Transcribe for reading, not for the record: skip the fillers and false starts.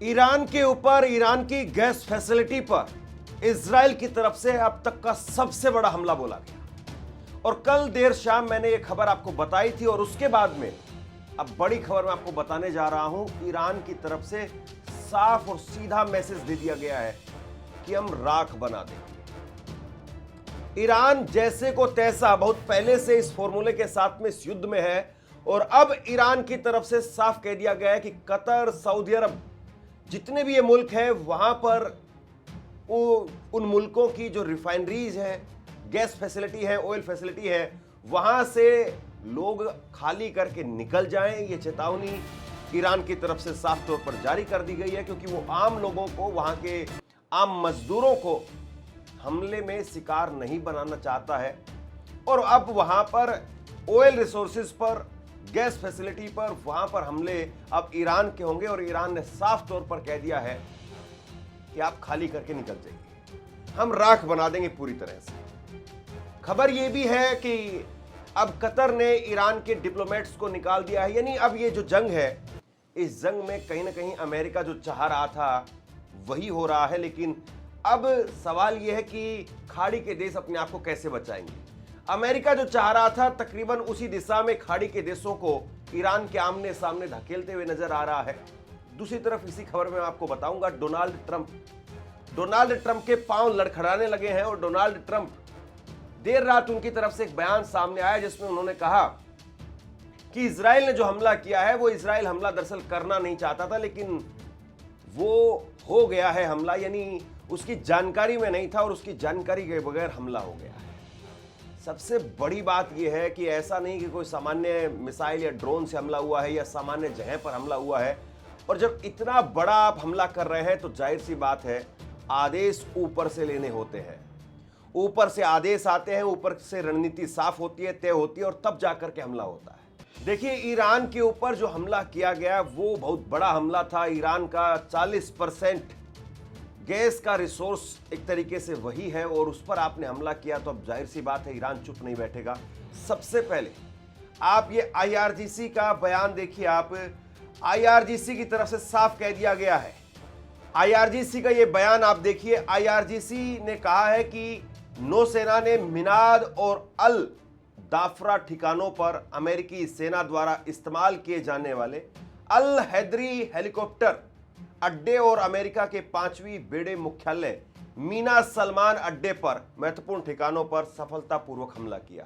Iran के ऊपर Iran की गैस फैसिलिटी पर इजराइल की तरफ से अब तक का सबसे बड़ा हमला बोला गया। और कल देर शाम मैंने यह खबर आपको बताई थी और उसके बाद में अब बड़ी खबर मैं आपको बताने जा रहा हूं। ईरान की तरफ से साफ और सीधा मैसेज दे दिया गया है कि हम राख बना देंगे। ईरान जैसे को तैसा बहुत पहले से इस फॉर्मूले के साथ में इस युद्ध में है और अब ईरान की तरफ से साफ कह दिया गया है कि कतर, सऊदी अरब, जितने भी ये मुल्क हैं वहां पर उन मुल्कों की जो रिफाइनरीज है, गैस फैसिलिटी है, ऑयल फैसिलिटी है, वहां से लोग खाली करके निकल जाएं। ये चेतावनी ईरान की तरफ से साफ तौर पर जारी कर दी गई है क्योंकि वो आम लोगों को, वहां के आम मजदूरों को हमले में शिकार नहीं बनाना चाहता है। और अब वहां पर ऑयल रिसोर्सेज पर, गैस फैसिलिटी पर, वहां पर हमले अब ईरान के होंगे और ईरान ने साफ तौर पर कह दिया है कि आप खाली करके निकल जाइए, हम राख बना देंगे पूरी तरह से। खबर यह भी है कि अब कतर ने ईरान के डिप्लोमेट्स को निकाल दिया है। यानी अब ये जो जंग है, इस जंग में कहीं ना कहीं अमेरिका जो चाह रहा था वही हो रहा है। लेकिन अब सवाल यह है कि खाड़ी के देश अपने आप को कैसे बचाएंगे। अमेरिका जो चाह रहा था तकरीबन उसी दिशा में खाड़ी के देशों को ईरान के आमने सामने धकेलते हुए नजर आ रहा है। दूसरी तरफ इसी खबर में आपको बताऊंगा डोनाल्ड ट्रंप के पांव लड़खड़ाने लगे हैं और डोनाल्ड ट्रंप, देर रात उनकी तरफ से एक बयान सामने आया जिसमें उन्होंने कहा कि इजराइल ने जो हमला किया है वो इजराइल हमला दरअसल करना नहीं चाहता था, लेकिन वो हो गया है हमला। यानी उसकी जानकारी में नहीं था और उसकी जानकारी के बगैर हमला हो गया है। सबसे बड़ी बात यह है कि ऐसा नहीं कि कोई सामान्य मिसाइल या ड्रोन से हमला हुआ है या सामान्य जगह पर हमला हुआ है। और जब इतना बड़ा आप हमला कर रहे हैं तो जाहिर सी बात है आदेश ऊपर से लेने होते हैं। ऊपर से आदेश आते हैं, ऊपर से रणनीति साफ होती है, तय होती है और तब जाकर के हमला होता है। देखिए, ईरान के ऊपर जो हमला किया गया वो बहुत बड़ा हमला था। ईरान का 40% गैस का रिसोर्स एक तरीके से वही है और उस पर आपने हमला किया तो अब जाहिर सी बात है ईरान चुप नहीं बैठेगा। सबसे पहले आप ये IRGC का बयान देखिए। आप IRGC की तरफ से साफ कह दिया गया है। IRGC का ये बयान आप देखिए। IRGC ने कहा है कि नौसेना ने मिनाद और अल दाफरा ठिकानों पर अमेरिकी सेना द्वारा इस्तेमाल किए जाने वाले अल हैदरी हेलीकॉप्टर अड्डे और अमेरिका के 5वीं बेड़े मुख्यालय मीना सलमान अड्डे पर महत्वपूर्ण ठिकानों पर सफलतापूर्वक हमला किया।